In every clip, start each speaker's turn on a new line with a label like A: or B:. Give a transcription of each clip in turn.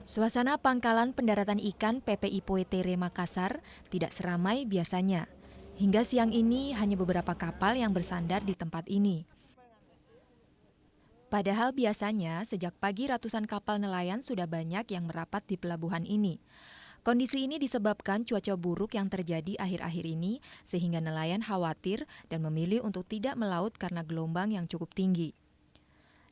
A: Suasana pangkalan pendaratan ikan PPI Poetere Makassar tidak seramai biasanya. Hingga siang ini hanya beberapa kapal yang bersandar di tempat ini. Padahal biasanya sejak pagi ratusan kapal nelayan sudah banyak yang merapat di pelabuhan ini. Kondisi ini disebabkan cuaca buruk yang terjadi akhir-akhir ini sehingga nelayan khawatir dan memilih untuk tidak melaut karena gelombang yang cukup tinggi.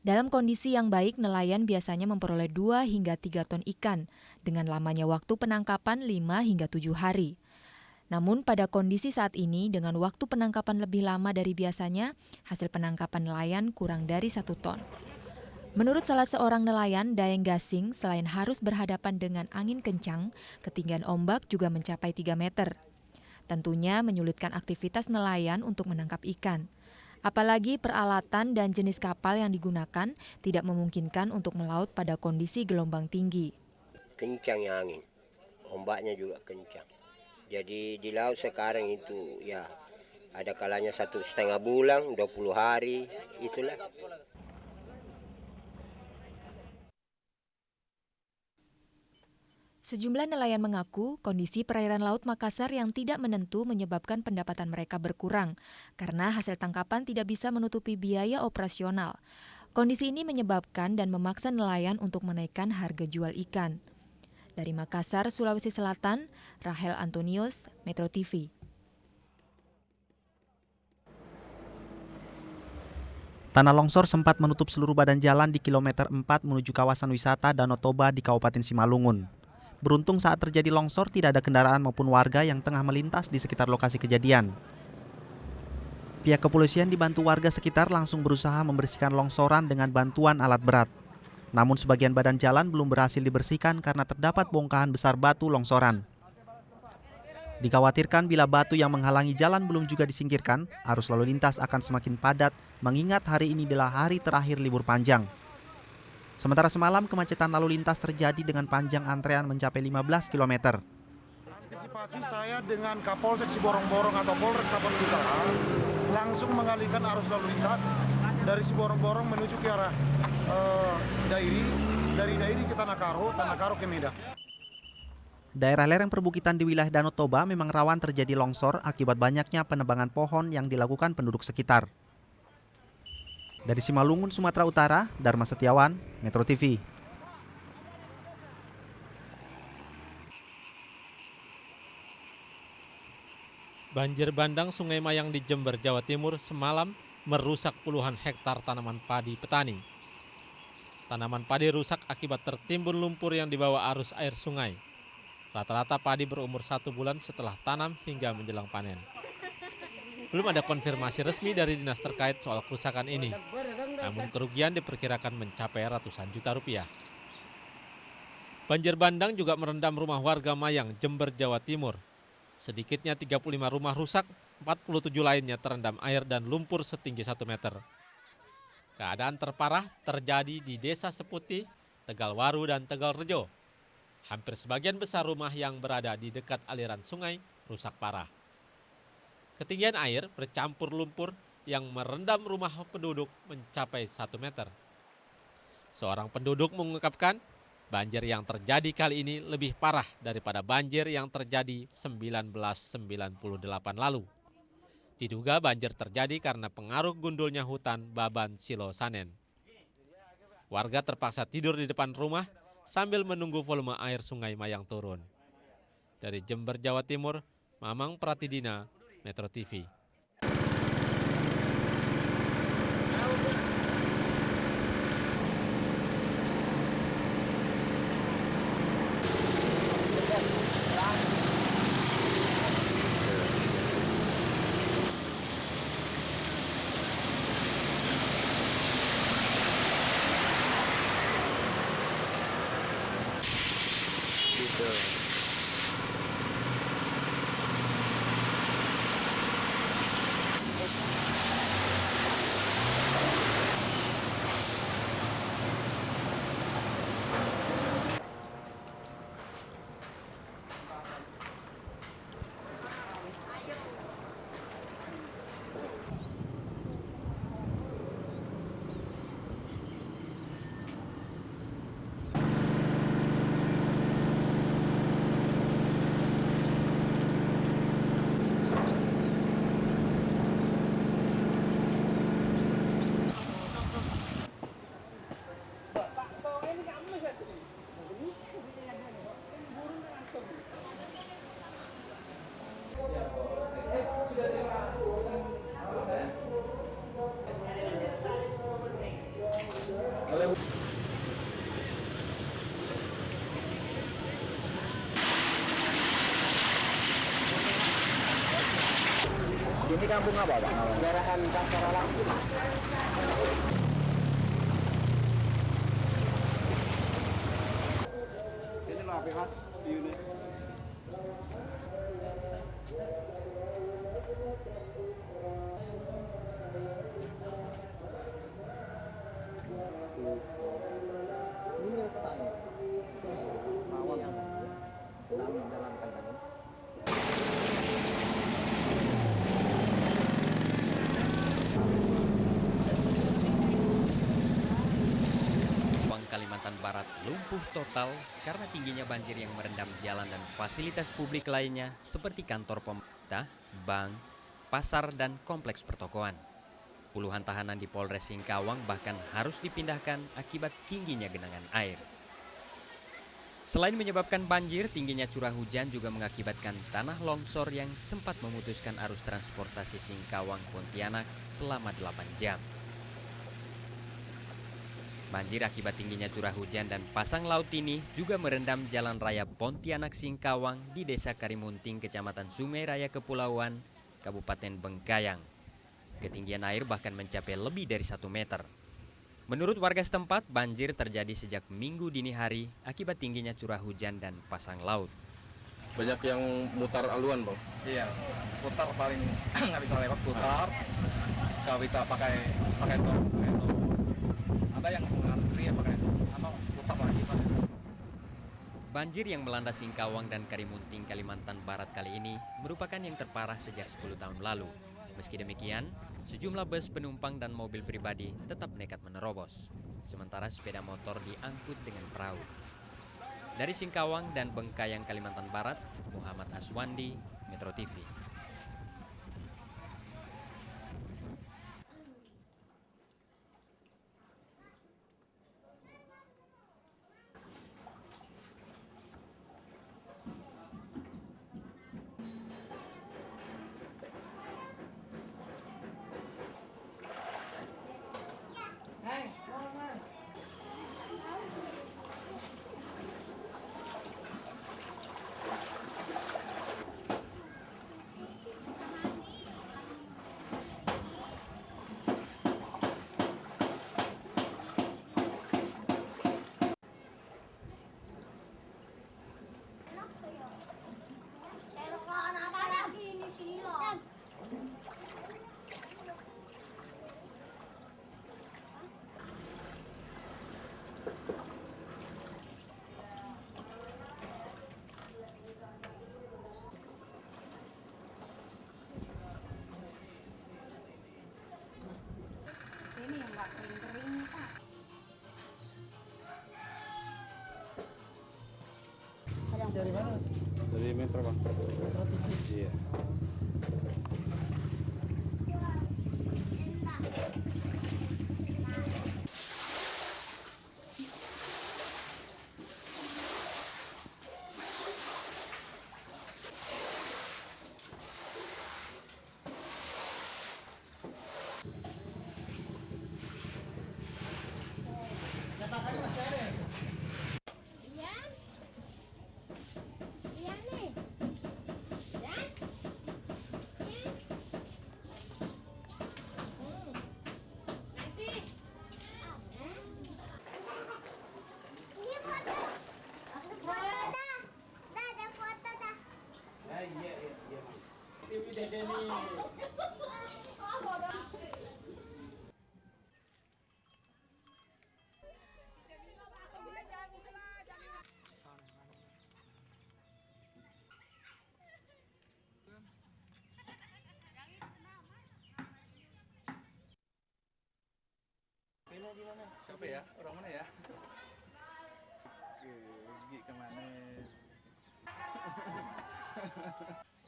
A: Dalam kondisi yang baik, nelayan biasanya memperoleh 2 hingga 3 ton ikan dengan lamanya waktu penangkapan 5 hingga 7 hari. Namun pada kondisi saat ini dengan waktu penangkapan lebih lama dari biasanya, hasil penangkapan nelayan kurang dari 1 ton. Menurut salah seorang nelayan, Daeng Gasing, selain harus berhadapan dengan angin kencang, ketinggian ombak juga mencapai 3 meter. Tentunya menyulitkan aktivitas nelayan untuk menangkap ikan. Apalagi peralatan dan jenis kapal yang digunakan tidak memungkinkan untuk melaut pada kondisi gelombang tinggi.
B: Kencang ya angin, ombaknya juga kencang. Jadi di laut sekarang itu ya ada kalanya 1,5 bulan, 20 hari, itulah.
A: Sejumlah nelayan mengaku kondisi perairan Laut Makassar yang tidak menentu menyebabkan pendapatan mereka berkurang karena hasil tangkapan tidak bisa menutupi biaya operasional. Kondisi ini menyebabkan dan memaksa nelayan untuk menaikkan harga jual ikan. Dari Makassar, Sulawesi Selatan, Rahel Antonius, Metro TV.
C: Tanah longsor sempat menutup seluruh badan jalan di kilometer 4 menuju kawasan wisata Danau Toba di Kabupaten Simalungun. Beruntung saat terjadi longsor tidak ada kendaraan maupun warga yang tengah melintas di sekitar lokasi kejadian. Pihak kepolisian dibantu warga sekitar langsung berusaha membersihkan longsoran dengan bantuan alat berat. Namun sebagian badan jalan belum berhasil dibersihkan karena terdapat bongkahan besar batu longsoran. Dikhawatirkan bila batu yang menghalangi jalan belum juga disingkirkan, arus lalu lintas akan semakin padat mengingat hari ini adalah hari terakhir libur panjang. Sementara semalam kemacetan lalu lintas terjadi dengan panjang antrean mencapai 15 km.
D: Antisipasi saya dengan Kapolsek Siborong-Borong atau Polres Tapani Utara langsung mengalihkan arus lalu lintas dari Siborong-Borong menuju ke arah Dairi, dari Dairi ke Tanah Karo ke Medan.
C: Daerah lereng perbukitan di wilayah Danau Toba memang rawan terjadi longsor akibat banyaknya penebangan pohon yang dilakukan penduduk sekitar. Dari Simalungun, Sumatera Utara, Dharma Setiawan, Metro TV.
E: Banjir bandang Sungai Mayang di Jember, Jawa Timur semalam merusak puluhan hektar tanaman padi petani. Tanaman padi rusak akibat tertimbun lumpur yang dibawa arus air sungai. Rata-rata padi berumur 1 bulan setelah tanam hingga menjelang panen. Belum ada konfirmasi resmi dari dinas terkait soal kerusakan ini. Namun kerugian diperkirakan mencapai ratusan juta rupiah. Banjir bandang juga merendam rumah warga Mayang, Jember, Jawa Timur. Sedikitnya 35 rumah rusak, 47 lainnya terendam air dan lumpur setinggi 1 meter. Keadaan terparah terjadi di Desa Seputi, Tegalwaru, dan Tegalrejo. Hampir sebagian besar rumah yang berada di dekat aliran sungai rusak parah. Ketinggian air bercampur lumpur yang merendam rumah penduduk mencapai 1 meter. Seorang penduduk mengungkapkan banjir yang terjadi kali ini lebih parah daripada banjir yang terjadi 1998 lalu. Diduga banjir terjadi karena pengaruh gundulnya hutan Baban Silo Sanen. Warga terpaksa tidur di depan rumah sambil menunggu volume air Sungai Mayang turun. Dari Jember, Jawa Timur, Mamang Pratidina, Metro TV.
F: Ini kampung apa, Pak? Daerahan Pasar Langsung. Ini lah, Mas. Ini. Ini petanya. Mawon. Dalam kandang.
G: Kalimantan Barat lumpuh total karena tingginya banjir yang merendam jalan dan fasilitas publik lainnya seperti kantor pemerintah, bank, pasar, dan kompleks pertokoan. Puluhan tahanan di Polres Singkawang bahkan harus dipindahkan akibat tingginya genangan air. Selain menyebabkan banjir, tingginya curah hujan juga mengakibatkan tanah longsor yang sempat memutuskan arus transportasi Singkawang Pontianak selama 8 jam. Banjir akibat tingginya curah hujan dan pasang laut ini juga merendam jalan raya Pontianak Singkawang di Desa Karimunting, Kecamatan Sungai Raya Kepulauan, Kabupaten Bengkayang. Ketinggian air bahkan mencapai lebih dari 1 meter. Menurut warga setempat, banjir terjadi sejak Minggu dini hari akibat tingginya curah hujan dan pasang laut.
H: Banyak yang mutar aluan, Bang?
F: Iya, putar paling nggak bisa lewat putar, nggak bisa pakai tol. Ada yang ngantri ya pakai putar lagi, Pak.
G: Banjir yang melanda Singkawang dan Karimunting, Kalimantan Barat kali ini merupakan yang terparah sejak 10 tahun lalu. Meski demikian, sejumlah bus penumpang dan mobil pribadi tetap nekat menerobos, sementara sepeda motor diangkut dengan perahu. Dari Singkawang dan Bengkayang, Kalimantan Barat, Muhammad Aswandi, Metro TV.
I: Ini yang nggak kering-kering, Pak.
D: Dari mana, Mas?
H: Dari Metro, Bang.
D: Metro TV.
H: Iya.
F: Siapa ya? Orang mana ya? Gigi kemana?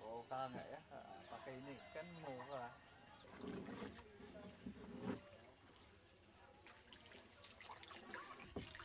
F: Oh, kalau nggak ya? Pakai ini kan murah.